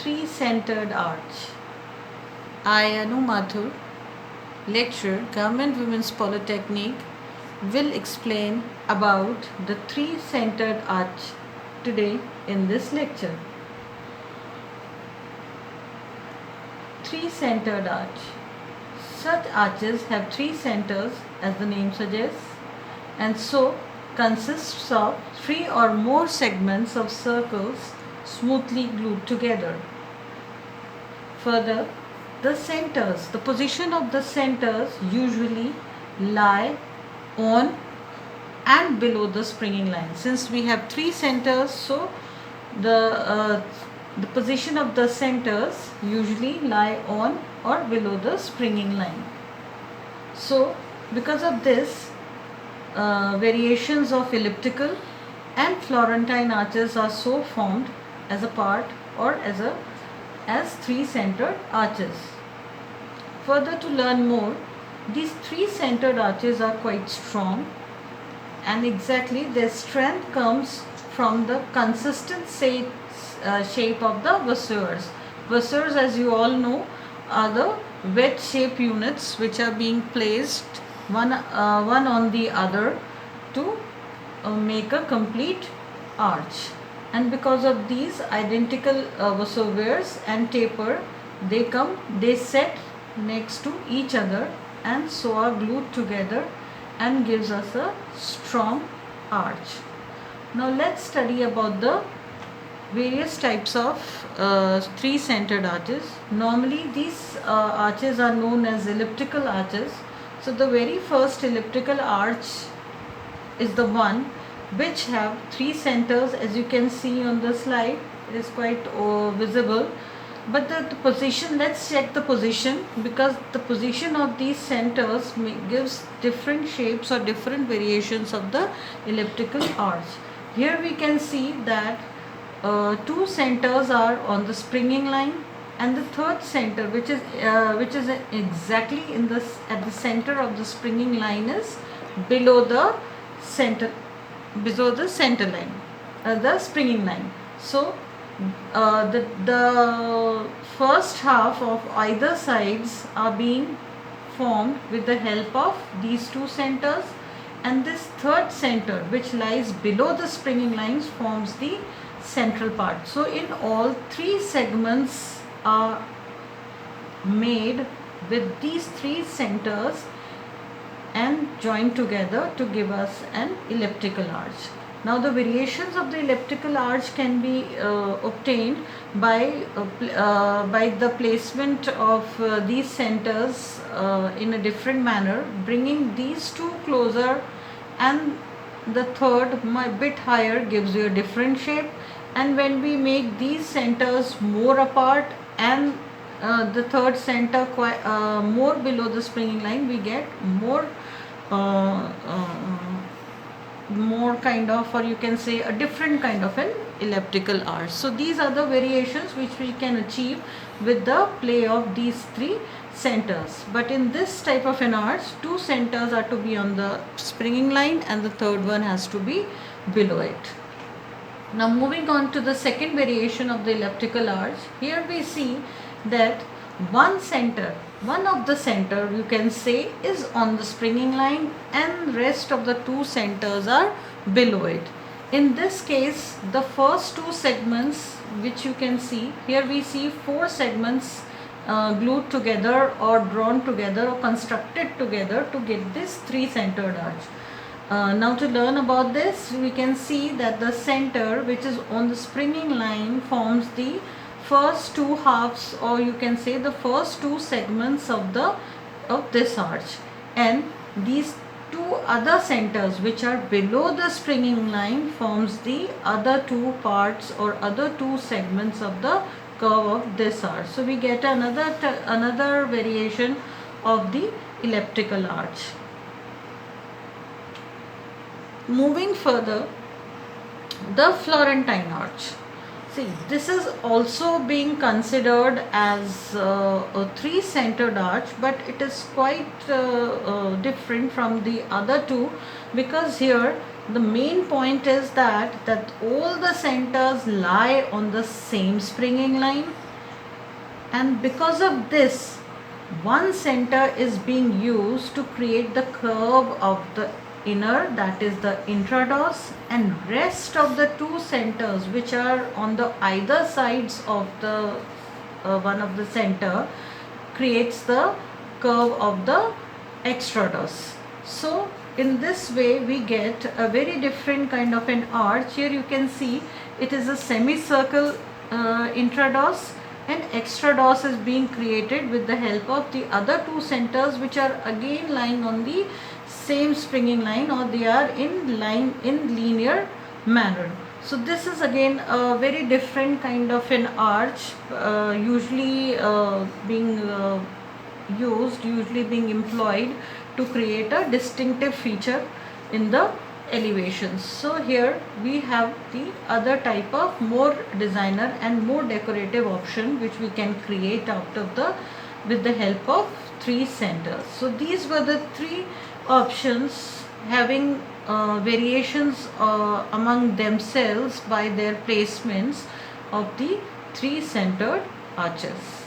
three-centered arch. I, Anu Mathur, lecturer, Government Women's Polytechnic, will explain about the three-centered arch today in this lecture. Three-centered arch. Such arches have three centers, as the name suggests, and so consists of three or more segments of circles smoothly glued together. Further, the position of the centers usually lie on and below the springing line. Since we have three centers, so the position of the centers usually lie on or below the springing line. So, because of this, variations of elliptical and Florentine arches are so formed as a part or as three-centered arches. Further, to learn more, these three-centered arches are quite strong, and exactly their strength comes from the consistent shape of the voussoirs. Voussoirs, as you all know, are the wedge-shaped units which are being placed one on the other to make a complete arch. And because of these identical voussoirs and taper, they set next to each other and so are glued together and gives us a strong arch. Now let's study about the various types of three-centered arches. Normally these arches are known as elliptical arches. So the very first elliptical arch is the one which have three centers, as you can see on the slide. It is quite visible. But the position, let's check the position, because the position of these centers gives different shapes or different variations of the elliptical arch. Here we can see that two centers are on the springing line, and the third center, which is exactly at the center of the springing line, is below the center line, the springing line. So the first half of either sides are being formed with the help of these two centers, and this third center, which lies below the springing lines, forms the central part. So in all, three segments are made with these three centers and joined together to give us an elliptical arch. Now the variations of the elliptical arch can be obtained by the placement of these centers in a different manner, bringing these two closer, and the third bit higher gives you a different shape. And when we make these centers more apart and the third center more below the springing line, we get more kind of, or you can say, a different kind of an elliptical arch. So these are the variations which we can achieve with the play of these three centers. But in this type of an arch, two centers are to be on the springing line and the third one has to be below it. Now moving on to the second variation of the elliptical arch, here we see that one of the center, you can say, is on the springing line and rest of the two centers are below it. In this case, the first two segments, which you can see here, we see four segments glued together or drawn together or constructed together to get this three-centered arch. Now to learn about this, we can see that the center, which is on the springing line, forms the first two halves, or you can say the first two segments of this arch, and these two other centers which are below the springing line forms the other two parts or other two segments of the curve of this arch. So we get another variation of the elliptical arch. Moving further, the Florentine arch. See, this is also being considered as a three-centered arch, but it is quite different from the other two, because here the main point is that all the centers lie on the same springing line, and because of this, one center is being used to create the curve of the inner, that is the intrados, and rest of the two centers which are on the either sides of the one of the center creates the curve of the extrados. So in this way we get a very different kind of an arch. Here you can see it is a semicircle intrados, and extrados is being created with the help of the other two centers which are again lying on the same springing line, or they are in line in linear manner. So this is again a very different kind of an arch, usually being employed to create a distinctive feature in the elevations. So here we have the other type of more designer and more decorative option which we can create out of the with the help of three centers. So these were the three options having variations among themselves by their placements of the three centered arches.